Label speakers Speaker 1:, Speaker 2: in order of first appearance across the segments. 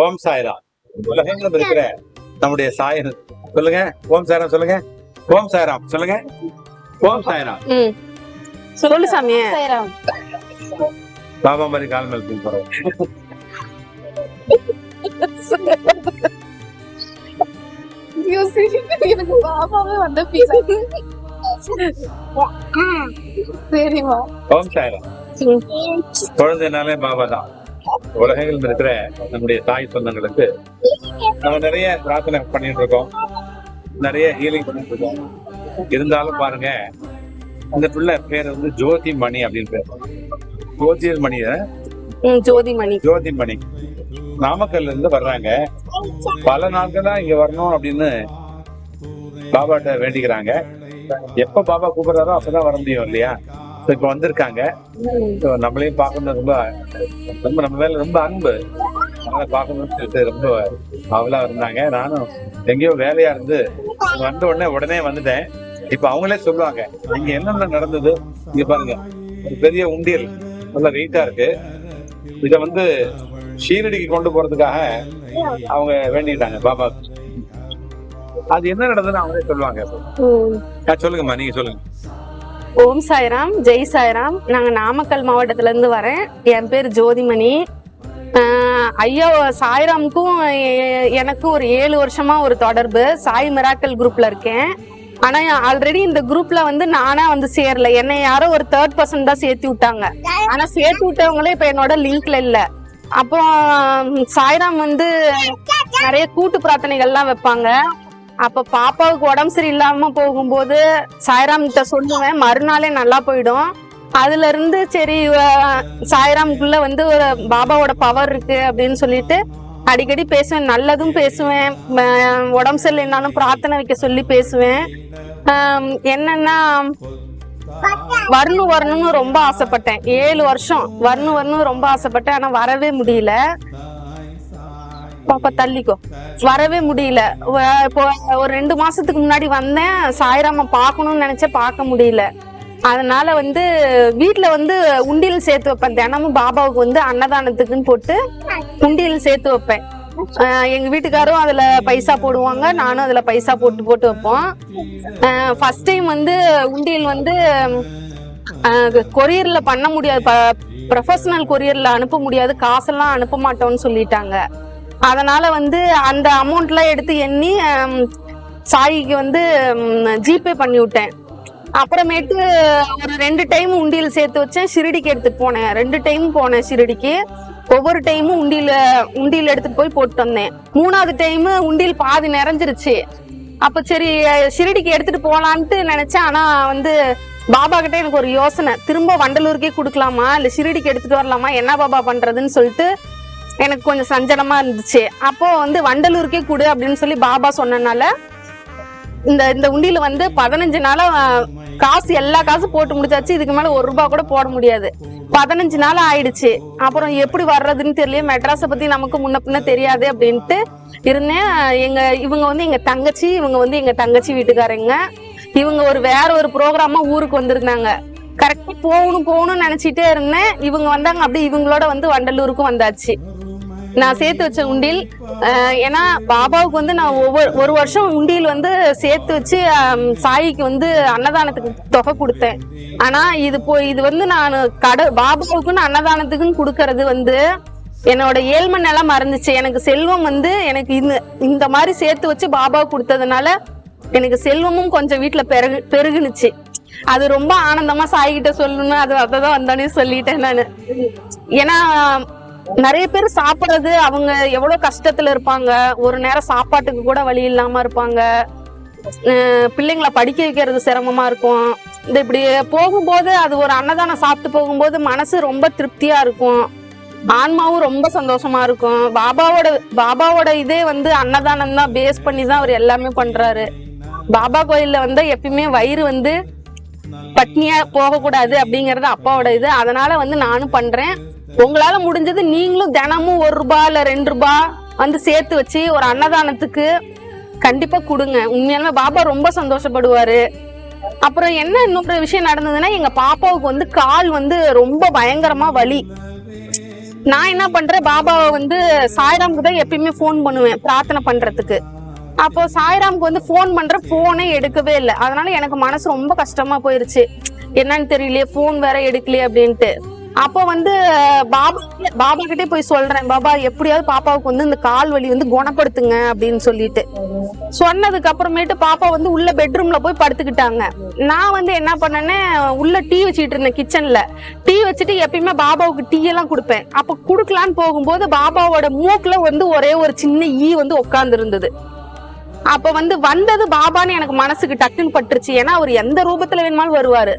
Speaker 1: ஓம் சாய்ராம். உலகெங்கிலும் இருக்கிற நம்முடைய சாய் சொல்லுங்க. ஓம் சாய்ராம் சொல்லுங்க. ஓம் சாய்ராம் சொல்லுங்க. ஓம் சாய்ராம்.
Speaker 2: சொல்லு சாமி.
Speaker 1: பாபா மாதிரி கால் மேல் தூக்கி போறோம். ஓம் சாய்ராம். குழந்தைனாலே பாபா தான். உலகங்கள் இருக்கிற நம்முடைய தாய் சொந்தங்களுக்கு நம்ம நிறைய பிரார்த்தனை பண்ணிட்டு இருக்கோம், நிறைய ஹீலிங் பண்ணிட்டு இருக்கோம். இருந்தாலும் பாருங்க, இந்த பிள்ளை பேர் வந்து ஜோதிமணி அப்படின்னு பேர். ஜோதிமணி நாமக்கல்ல இருந்து வர்றாங்க. பல நாட்களா இங்க வரணும் அப்படின்னு பாபாட்ட வேண்டிக்கிறாங்க. எப்ப பாபா கூப்பிடுறாரோ அப்பதான் வர முடியும் இல்லையா? இப்ப வந்திருக்காங்க. நம்மளையும் பார்க்கணும், ரொம்ப ரொம்ப நம்ம மேல ரொம்ப அன்பு, அதனால பார்க்கணும்னு சொல்லிட்டு ரொம்ப அவளா இருந்தாங்க. நானும் எங்கேயோ வேலையா இருந்து வந்த உடனே வந்துட்டேன். இப்ப அவங்களே சொல்லுவாங்க இங்க என்னென்ன நடந்தது. இங்க பாருங்க, ஒரு பெரிய உண்டியல் நல்ல வெயிட்டா இருக்கு. இத வந்து ஷீரடிக்கு கொண்டு போறதுக்காக அவங்க வேண்டிட்டாங்க பாபா. அது என்ன நடந்ததுன்னு அவங்களே சொல்லுவாங்க. சொல்லுங்கம்மா, நீங்க சொல்லுங்க.
Speaker 2: ஓம் சாய்ராம், ஜெய் சாய்ராம். நாங்க நாமக்கல் மாவட்டத்துல இருந்து வரேன். என் பேர் ஜோதிமணி. ஐயா சாய்ராமுக்கும் எனக்கும் ஒரு 7 வருஷமா ஒரு தொடர்பு. சாய் மிராக்கல் குரூப்ல இருக்கேன். ஆனா ஆல்ரெடி இந்த குரூப்ல வந்து நானா வந்து சேரல. என்னை யாரோ ஒரு 3rd person தான் சேர்த்து விட்டாங்க. ஆனா சேர்த்து விட்டவங்களே இப்ப என்னோட லிங்க்ல இல்ல. அப்போ சாய்ராம் வந்து நிறைய கூட்டு பிரார்த்தனைகள்லாம் வைப்பாங்க. அப்ப பாப்பாவுக்கு உடம்பு சரியில்லாம போகும்போது சாய்ராம் கிட்ட சொல்லுவேன், மறுநாளே நல்லா போயிடும். அதுல இருந்து சரி சாய்ராமுக்குள்ள வந்து ஒரு பாபாவோட பவர் இருக்கு அப்படின்னு சொல்லிட்டு அடிக்கடி பேசுவேன். நல்லதும் பேசுவேன், உடம்பு சரியில்லைனாலும் பிரார்த்தனை வைக்க சொல்லி பேசுவேன். என்னன்னா வரணும்னு ரொம்ப ஆசைப்பட்டேன். 7 வருஷம் வரணும் ரொம்ப ஆசைப்பட்டேன். ஆனா வரவே முடியல. பாப்பா தள்ளிக்கோ. வரவே முடியல. இப்போ ஒரு 2 மாசத்துக்கு முன்னாடி வந்தேன். சாய்ராம பாக்கணும்னு நினைச்சேன், பார்க்க முடியல. அதனால வந்து வீட்டுல வந்து உண்டியல் சேர்த்து வைப்பேன். தினமும் பாபாவுக்கு வந்து அன்னதானத்துக்குன்னு போட்டு உண்டியல் சேர்த்து வைப்பேன். எங்க வீட்டுக்காரும் அதுல பைசா போடுவாங்க, நானும் அதுல பைசா போட்டு வைப்போம். ஃபர்ஸ்ட் டைம் வந்து உண்டியல் வந்து கொரியர்ல பண்ண முடியாது, ப்ரொஃபஷனல் கொரியர்ல அனுப்ப முடியாது, காசெல்லாம் அனுப்ப மாட்டோம்னு சொல்லிட்டாங்க. அதனால வந்து அந்த அமௌண்ட்லாம் எடுத்து எண்ணி சாயிக்கு வந்து ஜிபே பண்ணி விட்டேன். அப்புறமேட்டு ஒரு 2 டைம் உண்டியல் சேர்த்து வச்சேன். ஷிரடிக்கு எடுத்துட்டு போனேன். 2 டைம் போனேன் ஷிரடிக்கு. ஒவ்வொரு டைமும் உண்டியல் எடுத்துட்டு போய் போட்டு வந்தேன். 3வது டைம் உண்டியல் பாதி நிறைஞ்சிருச்சு. அப்ப சரி ஷிரடிக்கு எடுத்துட்டு போலான்ட்டு நினைச்சேன். ஆனா வந்து பாபா கிட்ட எனக்கு ஒரு யோசனை, திரும்ப வண்டலூருக்கே கொடுக்கலாமா இல்ல ஷிரடிக்கு எடுத்துட்டு வரலாமா, என்ன பாபா பண்றதுன்னு சொல்லிட்டு எனக்கு கொஞ்சம் சஞ்சலமா இருந்துச்சு. அப்போ வந்து வண்டலூருக்கே கொடு அப்படின்னு சொல்லி பாபா சொன்னனால இந்த உண்டியில வந்து 15 நாளா காசு எல்லா காசும் போட்டு முடிச்சாச்சு. இதுக்கு மேல 1 ரூபாய் கூட போட முடியாது. 15 நாள் ஆயிடுச்சு. அப்புறம் எப்படி வர்றதுன்னு தெரியல. மெட்ராஸை பத்தி நமக்கு முன்ன பின்ன தெரியாது அப்படின்ட்டு இருந்தேன். இவங்க வந்து எங்க தங்கச்சி, இவங்க வந்து எங்க தங்கச்சி வீட்டுக்காரங்க. இவங்க வேற ஒரு ப்ரோக்ராமா ஊருக்கு வந்திருந்தாங்க. கரெக்டா போகணும்னு நினைச்சிட்டே இருந்தேன். இவங்க வந்தாங்க. அப்படியே இவங்களோட வந்து வண்டலூருக்கும் வந்தாச்சு. நான் சேர்த்து வச்ச உண்டியல், ஏன்னா பாபாவுக்கு வந்து நான் ஒரு வருஷம் உண்டியல் வந்து சேர்த்து வச்சு சாயிக்கு வந்து அன்னதானத்துக்கு தொகை கொடுத்தேன். ஆனா இது வந்து நான் பாபாவுக்குன்னு அன்னதானத்துக்குன்னு கொடுக்கறது வந்து என்னோட ஏழ்மை நிலம் மறந்துச்சு. எனக்கு செல்வம் வந்து எனக்கு இந்த மாதிரி சேர்த்து வச்சு பாபாவுக்கு கொடுத்ததுனால எனக்கு செல்வமும் கொஞ்சம் வீட்டுல பெருகுனுச்சு. அது ரொம்ப ஆனந்தமா சாய்கிட்ட சொல்லணும்னு அததான் வந்தானே சொல்லிட்டேன் நானு. ஏன்னா நிறைய பேர் சாப்பிடுறது, அவங்க எவ்வளவு கஷ்டத்துல இருப்பாங்க, ஒரு நேரம் சாப்பாட்டுக்கு கூட வழி இல்லாம இருப்பாங்க, பிள்ளைங்களை படிக்க வைக்கிறது சிரமமா இருக்கும். இப்படி போகும்போது அது ஒரு அன்னதானம் சாப்பிட்டு போகும்போது மனசு ரொம்ப திருப்தியா இருக்கும், ஆன்மாவும் ரொம்ப சந்தோஷமா இருக்கும். பாபாவோட இதே வந்து அன்னதானம் தான் பேஸ் பண்ணி தான் அவர் எல்லாமே பண்றாரு. பாபா கோயில்ல வந்து எப்பயுமே வயிறு வந்து பட்னியா போக கூடாது அப்படிங்கறது அப்பாவோட இது. அதனால வந்து நானும் பண்றேன். உங்களால முடிஞ்சது நீங்களும் தினமும் 1 ரூபாய் இல்ல 2 ரூபாய் வந்து சேர்த்து வச்சு ஒரு அன்னதானத்துக்கு கண்டிப்பா கொடுங்க. உண்மையாலுமே பாபா ரொம்ப சந்தோஷப்படுவாரு. அப்புறம் என்ன இன்னொரு விஷயம் நடந்ததுன்னா, எங்க பாப்பாவுக்கு வந்து கால் வந்து ரொம்ப பயங்கரமா வலி. நான் என்ன பண்றேன், பாபாவை வந்து சாய்ராமுக்கு தான் எப்பயுமே ஃபோன் பண்ணுவேன் பிரார்த்தனை பண்றதுக்கு. அப்போ சாய்ராமுக்கு வந்து ஃபோன் பண்ற, போனே எடுக்கவே இல்லை. அதனால எனக்கு மனசு ரொம்ப கஷ்டமா போயிருச்சு, என்னன்னு தெரியலையே, போன் வேற எடுக்கலையே அப்படின்ட்டு. அப்போ வந்து பாபா கிட்டே போய் சொல்றேன், பாபா எப்படியாவது பாப்பாவுக்கு வந்து இந்த கால் வலி வந்து குணப்படுத்துங்க அப்படின்னு சொல்லிட்டு சொன்னதுக்கு அப்புறமேட்டு பாப்பா வந்து உள்ள பெட்ரூம்ல போய் படுத்துக்கிட்டாங்க. நான் வந்து என்ன பண்ணேன்னு, உள்ள டீ வச்சுட்டு இருந்தேன் கிச்சன்ல. டீ வச்சுட்டு எப்பயுமே பாபாவுக்கு டீ எல்லாம் கொடுப்பேன். அப்ப குடுக்கலான்னு போகும்போது பாபாவோட மூக்குல வந்து ஒரே ஒரு சின்ன ஈ வந்து உட்கார்ந்து இருந்தது. அப்ப வந்து வந்தது பாபான்னு எனக்கு மனசுக்கு டக்குன்னு பட்டுருச்சு. ஏன்னா அவர் எந்த ரூபத்துல வேணுமாலும் வருவாரு.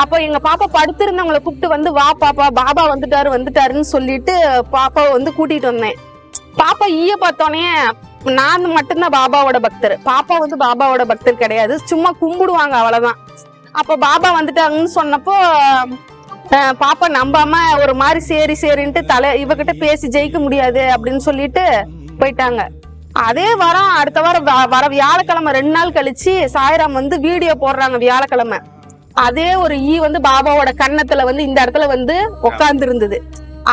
Speaker 2: அப்ப எங்க பாப்பா படுத்திருந்தவங்களை கூப்பிட்டு வந்து, வா பாப்பா, பாபா வந்துட்டாருன்னு சொல்லிட்டு பாப்பாவை வந்து கூட்டிட்டு வந்தேன். பாப்பா ஈய பார்த்தோன்னே, நான் மட்டும்தான் பாபாவோட பக்தர், பாப்பா வந்து பாபாவோட பக்தர் கிடையாது, சும்மா கும்பிடுவாங்க அவ்வளவுதான். அப்ப பாபா வந்துட்டாங்கன்னு சொன்னப்போ பாப்பா நம்பாம ஒரு மாதிரி சரின்ட்டு இவகிட்ட பேசி ஜெயிக்க முடியாது அப்படின்னு சொல்லிட்டு போயிட்டாங்க. அதே வாரம் அடுத்த வாரம் வர வியாழக்கிழமை 2 நாள் கழிச்சு சாய்ராம் வந்து வீடியோ போடுறாங்க வியாழக்கிழமை. அதே ஒரு ஈ வந்து பாபாவோட கன்னத்துல வந்து இந்த இடத்துல வந்து உட்கார்ந்து இருந்தது.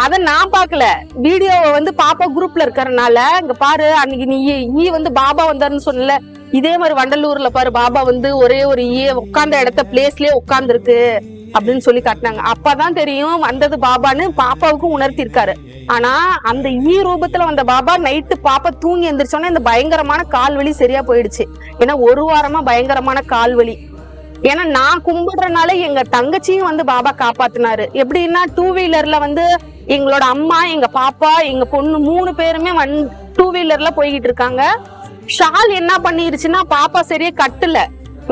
Speaker 2: அத நான் பாக்கல, வீடியோவை வந்து பாப்பா குரூப்ல இருக்கறனால, இங்க பாரு அன்னைக்கு நீ ஈ வந்து பாபா வந்தாருன்னு சொன்னல, இதே மாதிரி வண்டலூர்ல பாரு பாபா வந்து ஒரே ஒரு ஈ உட்கார்ந்த இடத்த பிளேஸ்லயே உட்கார்ந்து இருக்கு அப்படின்னு சொல்லி காட்டினாங்க. அப்பதான் தெரியும் வந்தது பாபான்னு பாப்பாவுக்கும் உணர்த்தி இருக்காரு. ஆனா அந்த ஈ ரூபத்துல வந்த பாபா நைட்டு பாப்பா தூங்கி எந்திரிச்சோன்னே இந்த பயங்கரமான கால்வலி சரியா போயிடுச்சு. ஏன்னா 1 வாரமா பயங்கரமான கால்வலி. ஏன்னா நான் கும்பிடுறதுனால எங்க தங்கச்சியும் வந்து பாபா காப்பாத்தினாரு. எப்படின்னா 2 வீலர்ல வந்து எங்களோட அம்மா, எங்க பாப்பா, எங்க பொண்ணு 3 பேருமே 2 வீலர்ல போய்கிட்டு இருக்காங்க. ஷால் என்ன பண்ணிருச்சுன்னா, பாப்பா சரியா கட்டுல,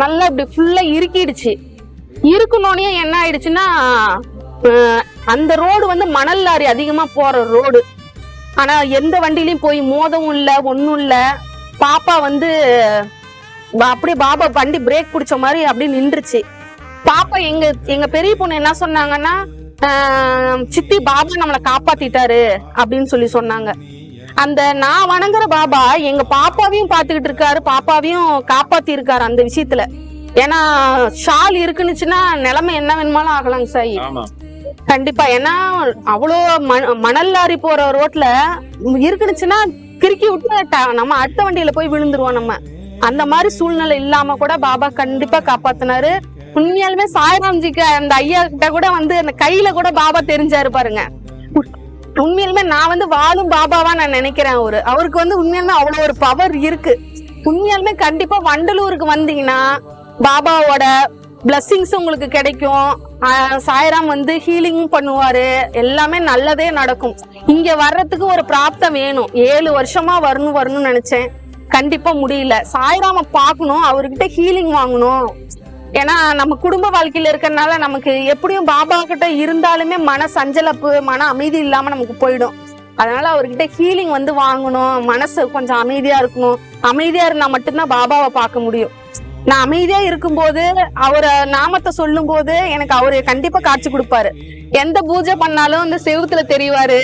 Speaker 2: நல்லா இப்படி ஃபுல்லா இறுக்கிடுச்சு. இருக்கணும்னே என்ன ஆயிடுச்சுன்னா, அந்த ரோடு வந்து மணல் லாரி அதிகமா போற ரோடு. ஆனா எந்த வண்டியிலயும் போய் மோதவும் இல்ல, ஒண்ணும் இல்ல. பாப்பா வந்து அப்படியே பாபா வண்டி பிரேக் பிடிச்ச மாதிரி அப்படியே நின்றுச்சு. பாப்பா எங்க பெரிய பொண்ணு என்ன சொன்னாங்கன்னா, சித்தி பாபா நம்மளை காப்பாத்திட்டாரு அப்படின்னு சொல்லி சொன்னாங்க. அந்த நான் வணங்குற பாபா எங்க பாப்பாவையும் பாத்துக்கிட்டு இருக்காரு, பாப்பாவையும் காப்பாத்தி இருக்காரு அந்த விஷயத்துல. ஏன்னா ஷால் இருக்குன்னுச்சுன்னா நிலைமை என்ன வேணுமாலும் ஆகலாங்க சாய். கண்டிப்பா. ஏன்னா அவ்வளோ மணல் லாரி போற ரோட்ல இருக்குனுச்சுன்னா கிறுக்கி விட்டு நம்ம அடுத்த வண்டியில போய் விழுந்துருவோம் நம்ம. அந்த மாதிரி சூழ்நிலை இல்லாம கூட பாபா கண்டிப்பா காப்பாத்தினாரு. உண்மையாலுமே சாய்ராம்ஜிக்கு அந்த ஐயா கிட்ட கூட வந்து அந்த கையில கூட பாபா தெரிஞ்சாரு பாருங்க. உண்மையிலுமே நான் வந்து வாழும் பாபாவா நான் நினைக்கிறேன். அவருக்கு வந்து உண்மையாலுமே அவ்வளவு ஒரு பவர் இருக்கு. உண்மையாலுமே கண்டிப்பா வண்டலூருக்கு வந்தீங்கன்னா பாபாவோட பிளஸ்ஸிங்ஸ் உங்களுக்கு கிடைக்கும். சாய்ராம் வந்து ஹீலிங் பண்ணுவாரு, எல்லாமே நல்லதே நடக்கும். இங்க வர்றதுக்கு ஒரு பிராப்தம் வேணும். 7 வருஷமா வரணும்னு நினைச்சேன், கண்டிப்பா முடியல. சாய்ராம பாக்கணும், அவர்கிட்ட ஹீலிங் வாங்கணும். ஏன்னா நம்ம குடும்ப வாழ்க்கையில இருக்கறனால நமக்கு எப்படியும் பாபா கிட்ட இருந்தாலுமே மன சஞ்சலப்பு, மன அமைதி இல்லாம நமக்கு போயிடும். அதனால அவர்கிட்ட ஹீலிங் வந்து வாங்கணும், மனசு கொஞ்சம் அமைதியா இருக்கணும். அமைதியா இருந்தா மட்டும்தான் பாபாவை பார்க்க முடியும். நான் அமைதியா இருக்கும்போது அவரை நாமத்தை சொல்லும் போது எனக்கு அவரு கண்டிப்பா காட்சி கொடுப்பாரு. எந்த பூஜை பண்ணாலும் இந்த செவுத்துல தெரிவாரு.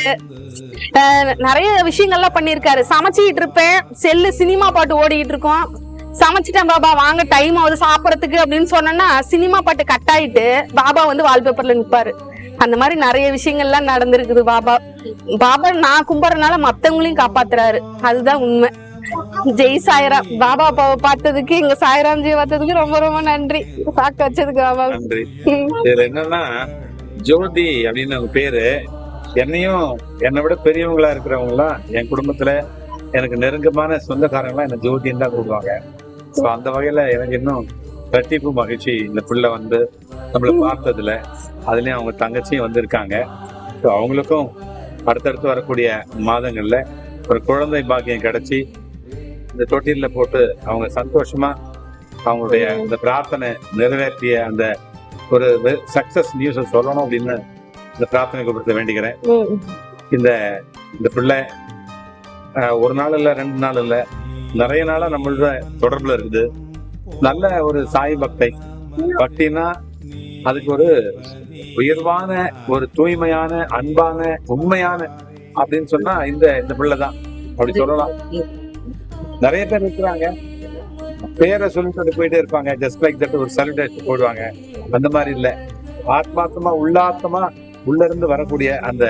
Speaker 2: நிறைய விஷயங்கள்லாம் பண்ணிருக்காரு. சமைச்சுக்கிட்டு இருப்பேன், செல்லு சினிமா பாட்டு ஓடிக்கிட்டு இருக்கோம். சமைச்சிட்டேன் பாபா வாங்க டைம் ஆகுது சாப்பிடறதுக்கு அப்படின்னு சொன்னா சினிமா பாட்டு கட் ஆயிட்டு பாபா வந்து வால்பேப்பர்ல நிப்பாரு. அந்த மாதிரி நிறைய விஷயங்கள்லாம் நடந்திருக்குது. பாபா நான் கும்பிடுறதுனால மத்தவங்களையும் காப்பாத்துறாரு, அதுதான் உண்மை. ஜெய் சாய்ராம். பாபா அப்பாவை பார்த்ததுக்கு, எங்க சாய்ராம்ஜி பார்த்ததுக்கு ரொம்ப ரொம்ப நன்றி. சாக்க வச்சதுக்கு பாபா
Speaker 1: நன்றி. இதுல என்னன்னா, ஜோதி அப்படின்னு அவங்க பேரு. என்னையும் என்னை விட பெரியவங்களா இருக்கிறவங்கலாம் என் குடும்பத்துல எனக்கு நெருக்கமான சொந்தக்காரங்களாம் என்ன ஜோதின்னு தான் கூப்பிடுவாங்க. ஸோ அந்த வகையில எனக்கு இன்னும் ரெட்டிப்பு மகிழ்ச்சி இந்த பிள்ளை வந்து நம்மளை பார்த்ததுல. அதுலயும் அவங்க தங்கச்சியும் வந்து இருக்காங்க. ஸோ அவங்களுக்கும் அடுத்தடுத்து வரக்கூடிய மாதங்கள்ல ஒரு குழந்தை பாக்கியம் கிடைச்சி இந்த தொட்டில போட்டு அவங்க சந்தோஷமா அவங்களுடைய இந்த பிரார்த்தனை நிறைவேற்றிய அந்த ஒரு சக்சஸ் நியூஸ் சொல்லணும் அப்படின்னு இந்த பிரார்த்தனை கூப்பிட்டு வேண்டிக்கிறேன். இந்த பிள்ளை ஒரு நாள் இல்ல, 2 நாள் இல்ல, நிறைய நாளா நம்மளோட தொடர்புல இருக்குது. நல்ல ஒரு சாய் பக்தினா அதுக்கு ஒரு உயர்வான, ஒரு தூய்மையான, அன்பான, உண்மையான அப்படின்னு சொன்னா இந்த பிள்ளைதான் அப்படி சொல்லலாம். நிறைய பேர் இருக்கிறாங்க, பேரை சொல்லிட்டு போயிட்டே இருப்பாங்க, ஜஸ்ட் லைக் தட் ஒரு செலிப்ரேட் போடுவாங்க. அந்த மாதிரி இல்ல, ஆத்மார்த்தமா உள்ளார்த்தமா உள்ள இருந்து வரக்கூடிய அந்த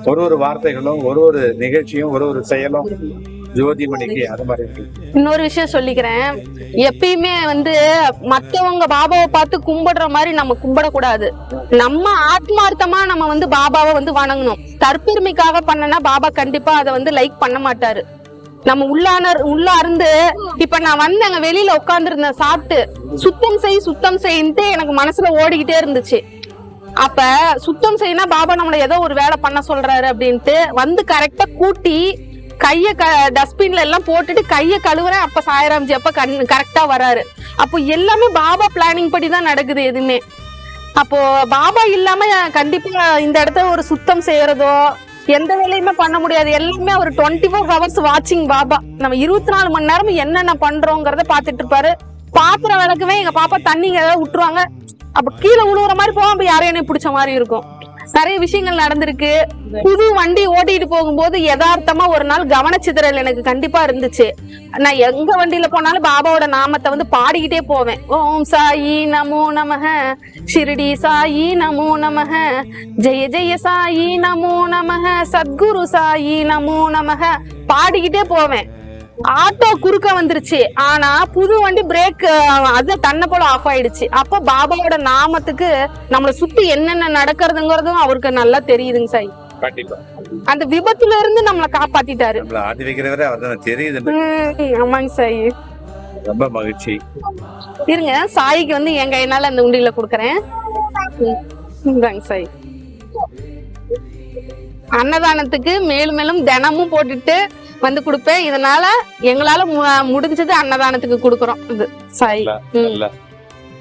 Speaker 1: ஒரு வார்த்தைகளும் ஒரு நிகழ்ச்சியும் ஒரு செயலும் ஜோதிமணிக்கு அது மாதிரி இருக்கு.
Speaker 2: இன்னொரு விஷயம் சொல்லிக்கிறேன், எப்பயுமே வந்து மத்தவங்க பாபாவை பார்த்து கும்பிடுற மாதிரி நம்ம கும்பிடக்கூடாது. நம்ம ஆத்மார்த்தமா நம்ம வந்து பாபாவை வந்து வணங்கணும். தற்பெருமைக்காக பண்ணனா பாபா கண்டிப்பா அதை வந்து லைக் பண்ண மாட்டாரு. நம்ம உள்ள இருந்து இப்ப நான் வந்தேங்க, வெளியில உட்கார்ந்து இருந்தேன், சாப்பிட்டு சுத்தம் செய்யின்ட்டு எனக்கு மனசுல ஓடிக்கிட்டே இருந்துச்சு. அப்ப சுத்தம் செய்யினா பாபா நம்மள ஏதோ ஒரு வேலை பண்ண சொல்றாரு அப்படின்ட்டு வந்து கரெக்டா கூட்டி கைய டஸ்ட்பின்ல எல்லாம் போட்டுட்டு கைய கழுவுறேன். அப்ப சாய்ராம்ஜி அப்ப கரெக்டா வராரு. அப்போ எல்லாமே பாபா பிளானிங் படி தான் நடக்குது எதுவுமே. அப்போ பாபா இல்லாம கண்டிப்பா இந்த இடத்துல ஒரு சுத்தம் செய்யறதோ எந்த வேலையுமே பண்ண முடியாது. எல்லாமே ஒரு 24 hours வாட்சிங் பாபா. நம்ம 24 மணி நேரம் என்னென்ன பண்றோங்கிறத பாத்துட்டு இருப்பாரு. பாத்திரம் விளக்குவே எங்க பாப்பா தண்ணிங்க ஏதாவது விட்டுருவாங்க, அப்ப கீழே உழுவுற மாதிரி போவோம், அப்ப யாரையும் பிடிச்ச மாதிரி இருக்கும். நிறைய விஷயங்கள் நடந்திருக்கு. புது வண்டி ஓட்டிட்டு போகும்போது யதார்த்தமா ஒரு நாள் கவனச்சிதறல் எனக்கு கண்டிப்பா இருந்துச்சு. நான் எங்க வண்டியில போனாலும் பாபாவோட நாமத்தை வந்து பாடிக்கிட்டே போவேன். ஓம் சாயி நமோ நமஹ, ஷிரடி சாயி நமோ நமஹ, ஜெய ஜெய சாயி நமோ நமஹ, சத்குரு சாயி நமோ நமஹ பாடிக்கிட்டே போவேன். ஆட்டோ குறுக்க வந்துருச்சு, ஆனா புது வண்டி பிரேக் அது தன்னை போல ஆஃப் ஆயிடுச்சு. அப்ப பாபாவோட நாமத்துக்கு நம்மளை சுத்தி என்னென்ன நடக்கிறதுங்கிறதும் அவருக்கு நல்லா தெரியுதுங்க சாய்.
Speaker 1: கண்டிப்பா
Speaker 2: அந்த விபத்துல இருந்து நம்மளை காப்பாத்திட்டாரு.
Speaker 1: நம்மள ஆட்டி வைக்கிறவரே அவர்தான் தெரியுது.
Speaker 2: ஆமாங்க சாய்,
Speaker 1: ரொம்ப மகிழ்ச்சி.
Speaker 2: இருங்க சாய்க்கு வந்து என் கையினால அந்த உண்டியில கொடுக்கறேன். சாய் அன்னதானத்துக்கு மேலும் மேலும் தினமும் போட்டுட்டு வந்து கொடுப்பேன். இதனால எங்களால முடிஞ்சது அன்னதானத்துக்கு கொடுக்கறோம். இது சாய்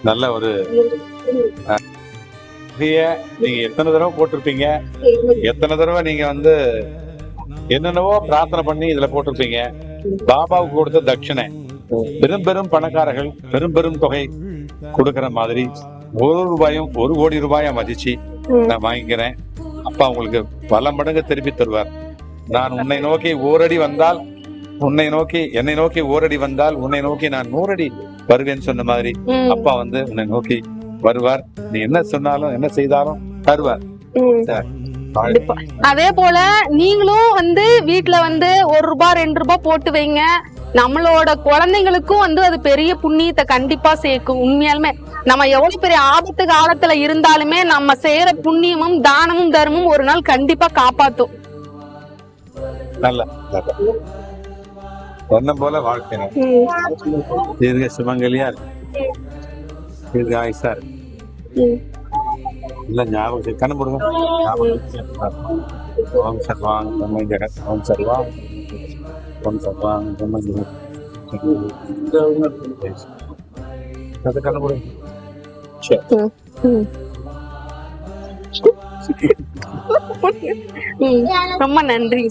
Speaker 1: நல்ல ஒரு நீங்க எத்தனை தடவை போட்டிருப்பீங்க, எத்தனை தடவை நீங்க வந்து என்னென்னவோ பிரார்த்தனை பண்ணி இதுல போட்டிருப்பீங்க. பாபாவுக்கு கொடுத்த தட்சணை பெரும் பெரும் பணக்காரர்கள் பெரும் தொகை கொடுக்கற மாதிரி 1 ரூபாயும் 1 கோடி ரூபாயா மதிச்சு நான் வாங்கிக்கிறேன். அப்பா உங்களுக்கு பல மடங்கு திருப்பி தருவார். நான் உன்னை நோக்கி ஓரடி வந்தால் என்னை நோக்கி ஓரடி வந்தால் உன்னை நோக்கி நான் 100 அடி வருவேன்னு சொன்ன மாதிரி அப்பா வந்து உன்னை நோக்கி வருவார். நீ என்ன சொன்னாலும் என்ன செய்தாலும் தருவார்.
Speaker 2: அதே போல நீங்களும் வந்து வீட்டுல வந்து 1 ரூபாய் 2 ரூபாய் போட்டு வைங்க. நம்மளோட குழந்தைங்களுக்கும் வந்து அது பெரிய புண்ணியத்தை கண்டிப்பா சேர்க்கும். உண்மையாலுமே நம்ம எவ்வளவு பெரிய ஆபத்து காலத்துல இருந்தாலுமே நம்ம செய்யற புண்ணியமும் தானமும் தர்மமும் ஒரு நாள் கண்டிப்பா காப்பாத்தும்.
Speaker 1: நல்ல ஒன்ன போல வாழ்க்கை தீர்க்க சுமங்கலியா இருக்கு, ஆயுசா இருக்கு. இல்ல ஞாபகம் கண்ணு போடுங்க. ஓம் சர்வாங் பிரம்ம ஜெகத், ஓம் சர்வாங் பிரம்ம ஜெகத். அது கண்ணு போடுங்க.
Speaker 2: ரொம்ப நன்றி.